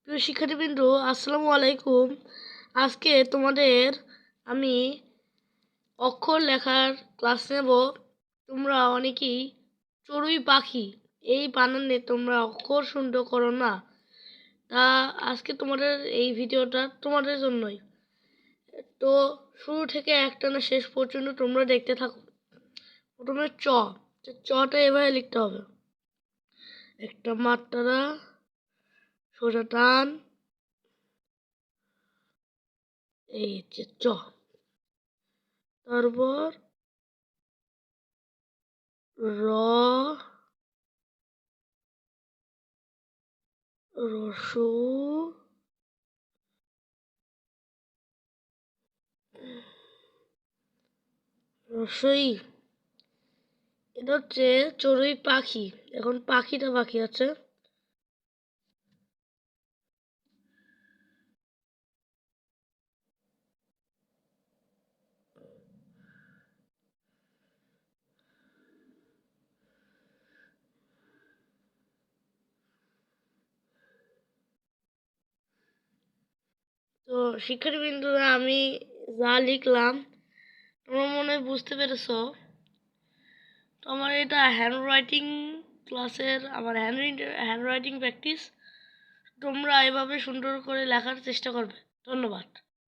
প্রিয় শিক্ষার্থীবৃন্দ, আসসালামু আলাইকুম। আজকে তোমাদের আমি অক্ষর লেখার ক্লাস নেব। তোমরা অনেকেই চড়ুই পাখি এই বানানে তোমরা অক্ষর শুনতে করো না, তা আজকে তোমাদের এই ভিডিওটা তোমাদের জন্যই। তো শুরু থেকে একটানা শেষ পর্যন্ত তোমরা দেখতে থাকো। প্রথমে চটা এভাবে লিখতে হবে, একটা মাত্রা, সোজা টান, এই যে চ। তারপর র, রসু, রসই। এটা হচ্ছে চড়ুই পাখি। এখন পাখিটা বাকি আছে। তো শিক্ষার্থীবৃন্দরা, আমি যা লিখলাম তোমরা মনে হয় বুঝতে পেরেছো। তো আমার এটা হ্যান্ড ক্লাসের আমার হ্যান্ড রাইটিং প্র্যাকটিস। তোমরা এভাবে সুন্দর করে লেখার চেষ্টা করবে। ধন্যবাদ।